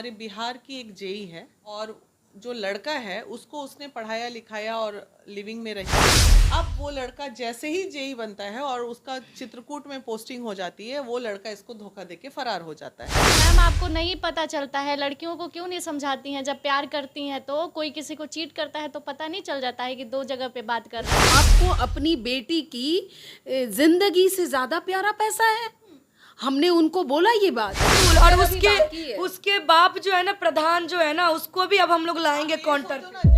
हमारे बिहार की एक जेई है और जो लड़का है उसको उसने पढ़ाया लिखाया और लिविंग में रही। अब वो लड़का जैसे ही जेई बनता है और उसका चित्रकूट में पोस्टिंग हो जाती है, वो लड़का इसको धोखा देके फरार हो जाता है। मैम आपको नहीं पता चलता है, लड़कियों को क्यों नहीं समझाती हैं? जब प्यार करती हैं तो कोई किसी को चीट करता है तो पता नहीं चल जाता है कि दो जगह पे बात कर रहा है। आपको अपनी बेटी की जिंदगी से ज्यादा प्यारा पैसा है? हमने उनको बोला ये बात और उसके बाप जो है ना, प्रधान जो है ना, उसको भी अब हम लोग लाएंगे काउंटर पे।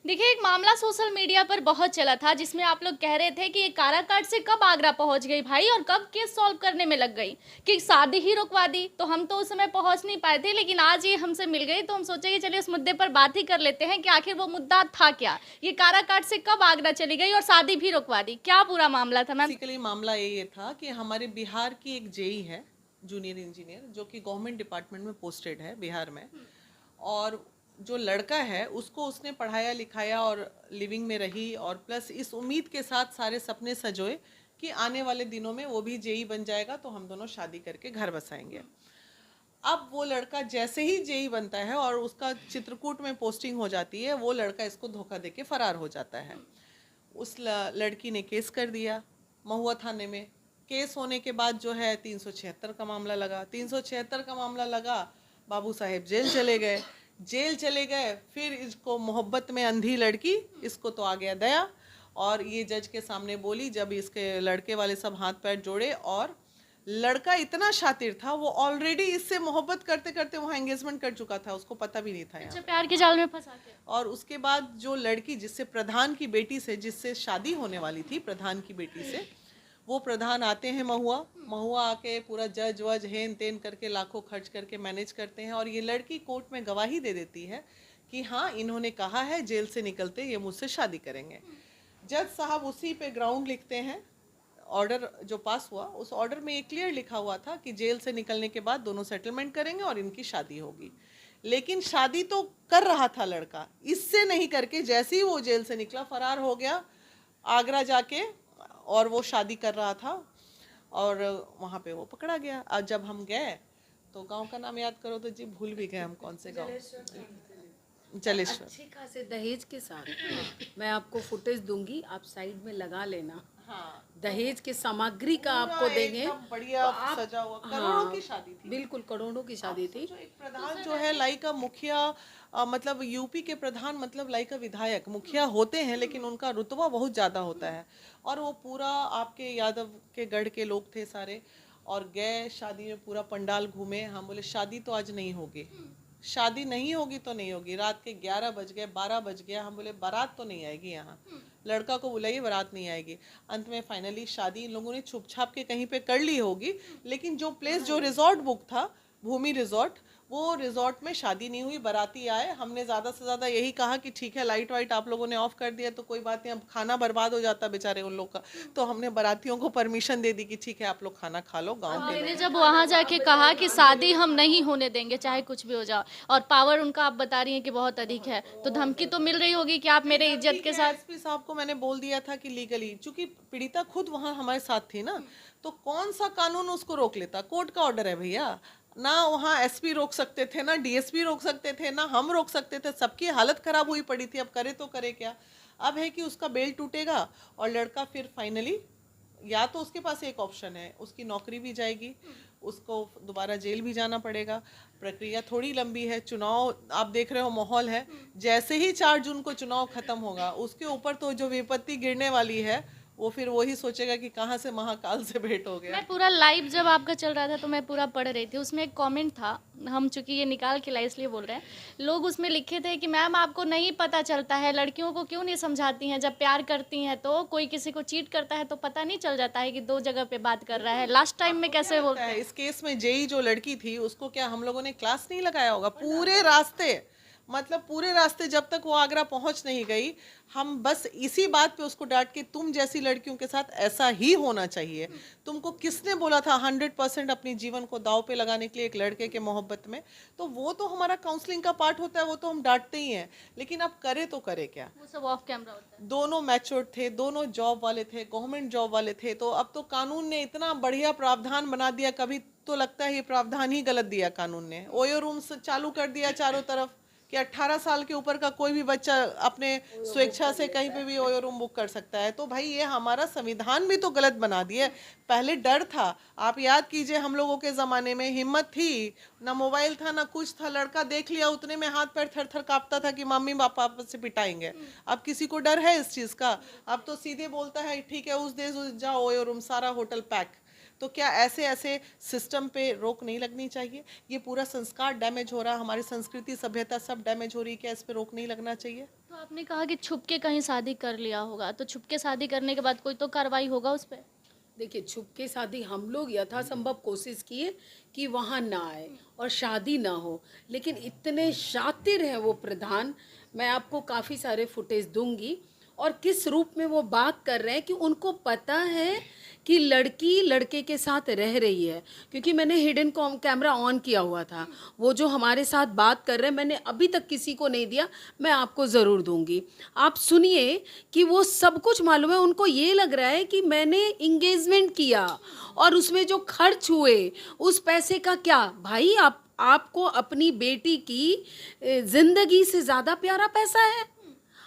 देखिए, एक मामला सोशल मीडिया पर बहुत चला था जिसमें आप लोग कह रहे थे कि ये काराकाट से कब आगरा पहुंच गई भाई और कब केस सॉल्व करने में लग गई, कि शादी ही रुकवा दी। तो हम तो उस समय पहुंच नहीं पाए थे, लेकिन आज ये हमसे मिल गई तो हम सोचे कि चलिए इस मुद्दे पर बात ही कर लेते हैं कि आखिर वो मुद्दा था क्या। ये काराकाट से कब आगरा चली गई और शादी भी रुकवा दी, क्या पूरा मामला था मैम? बेसिकली मामला ये था कि हमारे बिहार की एक जेई है, जूनियर इंजीनियर, जो कि गवर्नमेंट डिपार्टमेंट में पोस्टेड है बिहार में। और जो लड़का है उसको उसने पढ़ाया लिखाया और लिविंग में रही, और प्लस इस उम्मीद के साथ सारे सपने सजोए कि आने वाले दिनों में वो भी जेई बन जाएगा तो हम दोनों शादी करके घर बसाएंगे। अब वो लड़का जैसे ही जेई बनता है और उसका चित्रकूट में पोस्टिंग हो जाती है, वो लड़का इसको धोखा देके फरार हो जाता है। उस लड़की ने केस कर दिया महुआ थाने में। केस होने के बाद जो है 376 का मामला लगा। 376 का मामला लगा, बाबू साहेब जेल चले गए। फिर इसको मोहब्बत में अंधी लड़की, इसको तो आ गया दया, और ये जज के सामने बोली जब इसके लड़के वाले सब हाथ पैर जोड़े। और लड़का इतना शातिर था, वो ऑलरेडी इससे मोहब्बत करते करते वहाँ एंगेजमेंट कर चुका था, उसको पता भी नहीं था यहाँ। अच्छा, प्यार के जाल में फंसा के। और उसके बाद जो लड़की जिससे प्रधान की बेटी से जिससे शादी होने वाली थी, प्रधान की बेटी से, वो प्रधान आते हैं महुआ आके पूरा जज वज हेन तेन करके लाखों खर्च करके मैनेज करते हैं। और ये लड़की कोर्ट में गवाही दे देती है कि हाँ, इन्होंने कहा है जेल से निकलते ये मुझसे शादी करेंगे। जज साहब उसी पे ग्राउंड लिखते हैं। ऑर्डर जो पास हुआ, उस ऑर्डर में ये क्लियर लिखा हुआ था कि जेल से निकलने के बाद दोनों सेटलमेंट करेंगे और इनकी शादी होगी। लेकिन शादी तो कर रहा था लड़का, इससे नहीं करके जैसे ही वो जेल से निकला फरार हो गया आगरा जाके, और वो शादी कर रहा था और वहाँ पे वो पकड़ा गया। और जब हम गए तो गांव का नाम याद करो तो जी भूल भी गए हम कौन से गांव। जलेश्वर। अच्छे खासे दहेज के साथ मैं आपको फुटेज दूंगी, आप साइड में लगा लेना। हाँ, दहेज के सामग्री का आपको देंगे। एकदम बढ़िया सजा हुआ, करोड़ों की शादी थी। बिल्कुल करोड़ों की शादी थी। जो एक प्रधान जो है लाई का मुखिया, मतलब यूपी के प्रधान मतलब लाई का विधायक, मुखिया होते हैं लेकिन उनका रुतबा बहुत ज़्यादा होता है। और वो पूरा आपके यादव के गढ़ के लोग थे सारे, और गए शादी में, पूरा पंडाल घूमे। हम बोले शादी तो आज नहीं होगी, शादी नहीं होगी तो नहीं होगी। रात के 11 बज गए, 12 बज गया, हम बोले बारात तो नहीं आएगी यहाँ, लड़का को बुलाइए, बारात नहीं आएगी। अंत में फाइनली शादी इन लोगों ने छुप छाप के कहीं पे कर ली होगी, लेकिन जो प्लेस, जो रिजॉर्ट बुक था, भूमि रिजॉर्ट, वो रिजॉर्ट में शादी नहीं हुई। बाराती आए, हमने ज़्यादा से ज़्यादा यही कहा कि ठीक है लाइट वाइट आप लोगों ने ऑफ कर दिया तो कोई बात नहीं, अब खाना बर्बाद हो जाता बेचारे उन लोग का। तो हमने बारातियों को परमिशन दे दी कि ठीक है आप लोग खाना खा लो गाँव के। मैंने जब वहाँ जाके कहा कि शादी हम नहीं होने देंगे चाहे कुछ भी हो जाओ, और पावर उनका आप बता रही हैं कि बहुत अधिक है, तो धमकी तो मिल रही होगी कि आप मेरे इज्जत के साथ। एसपी साहब को मैंने बोल दिया था कि लीगली, चूंकि पीड़िता खुद वहाँ हमारे साथ थी ना, तो कौन सा कानून उसको रोक लेता। कोर्ट का ऑर्डर है भैया, ना वहाँ एसपी रोक सकते थे, ना डीएसपी रोक सकते थे, ना हम रोक सकते थे। सबकी हालत खराब हुई पड़ी थी, अब करे तो करे क्या। अब है कि उसका बेल टूटेगा और लड़का फिर फाइनली, या तो उसके पास एक ऑप्शन है, उसकी नौकरी भी जाएगी, उसको दोबारा जेल भी जाना पड़ेगा। प्रक्रिया थोड़ी लंबी है, चुनाव आप देख रहे हो माहौल है, जैसे ही 4 जून को चुनाव खत्म होगा उसके ऊपर तो जो विपत्ति गिरने वाली है, वो फिर वही सोचेगा कि कहाँ से महाकाल से भेंट हो गया। मैं पूरा लाइव जब आपका चल रहा था तो मैं पूरा पढ़ रही थी, उसमें एक कमेंट था, हम चूंकि ये निकाल के लाई इसलिए बोल रहे हैं, लोग उसमें लिखे थे कि मैम आपको नहीं पता चलता है, लड़कियों को क्यों नहीं समझाती हैं? जब प्यार करती हैं तो कोई किसी को चीट करता है तो पता नहीं चल जाता है कि दो जगह पे बात कर रहा है। लास्ट टाइम में कैसे बोलते हैं? इस केस में जेई जो लड़की थी उसको क्या हम लोगों ने क्लास नहीं लगाया होगा? पूरे रास्ते मतलब पूरे रास्ते जब तक वो आगरा पहुंच नहीं गई, हम बस इसी बात पे उसको डांट के, तुम जैसी लड़कियों के साथ ऐसा ही होना चाहिए। तुमको किसने बोला था 100% अपनी जीवन को दाव पे लगाने के लिए एक लड़के के मोहब्बत में? तो वो तो हमारा काउंसलिंग का पार्ट होता है, वो तो हम डांटते ही हैं, लेकिन अब करे तो करे क्या? वो सब ऑफ कैमरा होता है। दोनों मैच्योर्ड थे, दोनों जॉब वाले थे, गवर्नमेंट जॉब वाले थे। तो अब तो कानून ने इतना बढ़िया प्रावधान बना दिया, कभी तो लगता है ये प्रावधान ही गलत दिया कानून ने। ओयो रूम्स चालू कर दिया चारों तरफ कि 18 साल के ऊपर का कोई भी बच्चा अपने स्वेच्छा से कहीं पे भी ओयो रूम बुक कर सकता है। तो भाई ये हमारा संविधान भी तो गलत बना दिया। पहले डर था, आप याद कीजिए हम लोगों के ज़माने में हिम्मत थी, ना मोबाइल था ना कुछ था, लड़का देख लिया उतने में हाथ पैर थर थर कांपता था कि मम्मी पापा से पिटाएंगे। अब किसी को डर है इस चीज़ का? अब तो सीधे बोलता है ठीक है उस देश जाओ ओयो रूम, सारा होटल पैक। तो क्या ऐसे ऐसे सिस्टम पे रोक नहीं लगनी चाहिए? ये पूरा संस्कार डैमेज हो रहा, हमारी संस्कृति सभ्यता सब डैमेज हो रही है, क्या इस पे रोक नहीं लगना चाहिए? तो आपने कहा कि छुप के कहीं शादी कर लिया होगा, तो छुप के शादी करने के बाद कोई तो कार्रवाई होगा उस पर? देखिए, छुप के शादी हम लोग यथासंभव कोशिश किए कि वहाँ ना आए और शादी ना हो, लेकिन इतने शातिर हैं वो प्रधान, मैं आपको काफ़ी सारे फुटेज दूंगी, और किस रूप में वो बात कर रहे हैं कि उनको पता है कि लड़की लड़के के साथ रह रही है। क्योंकि मैंने हिडन कैमरा ऑन किया हुआ था, वो जो हमारे साथ बात कर रहे हैं मैंने अभी तक किसी को नहीं दिया, मैं आपको ज़रूर दूंगी। आप सुनिए कि वो सब कुछ मालूम है, उनको ये लग रहा है कि मैंने इंगेजमेंट किया और उसमें जो खर्च हुए उस पैसे का क्या। भाई आपको अपनी बेटी की ज़िंदगी से ज़्यादा प्यारा पैसा है।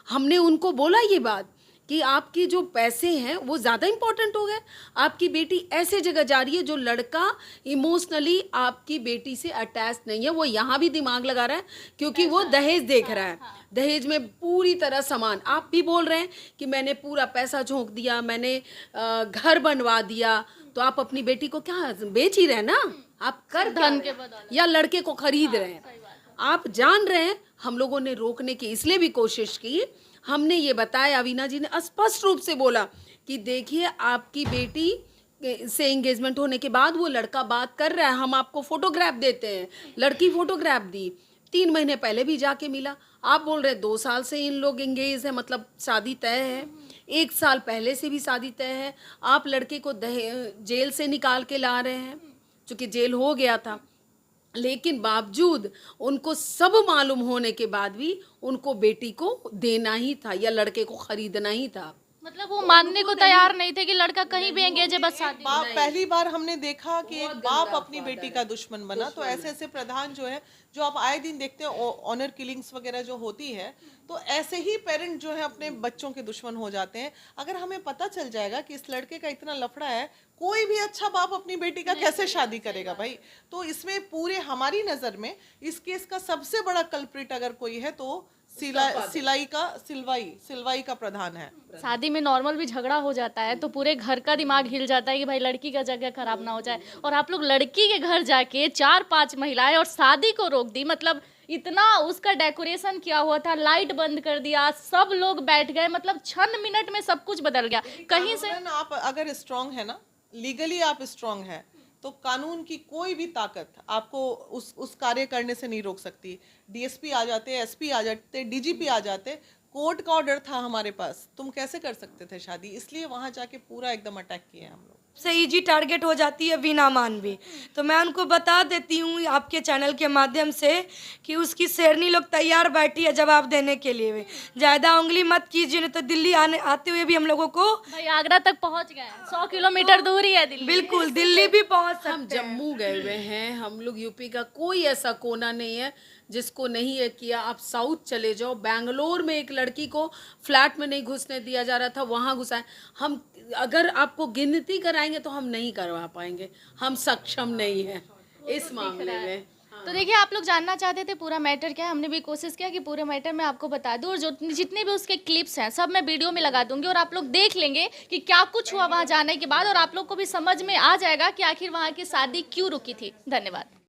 हमने उनको बोला ये बात कि आपकी जो पैसे हैं वो ज़्यादा इम्पोर्टेंट हो गए। आपकी बेटी ऐसे जगह जा रही है जो लड़का इमोशनली आपकी बेटी से अटैच नहीं है, वो यहाँ भी दिमाग लगा रहा है क्योंकि वो दहेज देख रहा है। दहेज में पूरी तरह सामान, आप भी बोल रहे हैं कि मैंने पूरा पैसा झोंक दिया, मैंने घर बनवा दिया, तो आप अपनी बेटी को क्या बेच ही रहे हैं ना? आप कर धन के बदौलत या लड़के को खरीद रहे हैं। आप जान रहे हैं हम लोगों ने रोकने की इसलिए भी कोशिश की, हमने ये बताया, अवीना जी ने स्पष्ट रूप से बोला कि देखिए आपकी बेटी से एंगेजमेंट होने के बाद वो लड़का बात कर रहा है, हम आपको फोटोग्राफ देते हैं। लड़की फोटोग्राफ दी, 3 महीने पहले भी जाके मिला। आप बोल रहे 2 साल से इन लोग एंगेज है, मतलब शादी तय है। 1 साल पहले से भी शादी तय है। आप लड़के को जेल से निकाल के ला रहे हैं, चूँकि जेल हो गया था, लेकिन बावजूद उनको सब मालूम होने के बाद भी उनको बेटी को देना ही था या लड़के को खरीदना ही था। मतलब वो मानने को तैयार नहीं थे कि लड़का कहीं भी एंगेज है, बस शादी। बाप, पहली बार हमने देखा कि एक बाप अपनी बेटी का दुश्मन बना। तो ऐसे ऐसे प्रधान जो है, जो आप आए दिन देखते हैं ऑनर किलिंग्स वगैरह जो होती है, तो ऐसे ही पेरेंट जो है अपने बच्चों के दुश्मन हो जाते हैं। अगर हमें पता चल जाएगा कि इस लड़के का इतना लफड़ा है, कोई भी अच्छा बाप अपनी बेटी का कैसे शादी करेगा भाई? तो इसमें पूरे हमारी नज़र में इस केस का सबसे बड़ा कल्प्रिट अगर कोई है तो सिलवाई का प्रधान है। शादी में नॉर्मल भी झगड़ा हो जाता है तो पूरे घर का दिमाग हिल जाता है कि भाई लड़की का जगह खराब ना हो जाए, और आप लोग लड़की के घर जाके 4-5 महिलाएं और शादी को रोक दी। मतलब इतना उसका डेकोरेशन किया हुआ था, लाइट बंद कर दिया, सब लोग बैठ गए, मतलब 6 मिनट में सब कुछ बदल गया। कहीं से आप अगर स्ट्रांग है ना, लीगली आप स्ट्रांग है, तो कानून की कोई भी ताकत आपको उस कार्य करने से नहीं रोक सकती। डीएसपी आ जाते, एसपी आ जाते, डीजीपी आ जाते, कोर्ट का ऑर्डर था हमारे पास, तुम कैसे कर सकते थे शादी? इसलिए वहां जाके पूरा एकदम अटैक किए हम लोग। से इजी टारगेट हो जाती है वीना मानवी। तो मैं उनको बता देती हूँ आपके चैनल के माध्यम से कि उसकी शेरनी लोग तैयार बैठी है जवाब देने के लिए। ज़्यादा उंगली मत कीजिए, नहीं तो दिल्ली आते हुए भी हम लोगों को, भाई आगरा तक पहुंच गए, 100 किलोमीटर दूर ही है दिल्ली। बिल्कुल दिल्ली भी पहुंच सकते हैं। हम जम्मू गए हुए हैं, हम लोग यूपी का कोई ऐसा कोना नहीं है जिसको नहीं है किया। आप साउथ चले जाओ, बैंगलोर में एक लड़की को फ्लैट में नहीं घुसने दिया जा रहा था, वहाँ घुसाए। हम अगर आपको गिनती कराएंगे तो हम नहीं करवा पाएंगे, हम सक्षम नहीं हैं इस मामले में। तो देखिए, आप लोग जानना चाहते थे पूरा मैटर क्या है, हमने भी कोशिश किया कि पूरे मैटर में आपको बता दूं, और जो जितने भी उसके क्लिप्स हैं सब मैं वीडियो में लगा दूंगी, और आप लोग देख लेंगे कि क्या कुछ हुआ वहाँ जाने के बाद, और आप लोग को भी समझ में आ जाएगा कि आखिर वहाँ की शादी क्यों रुकी थी। धन्यवाद।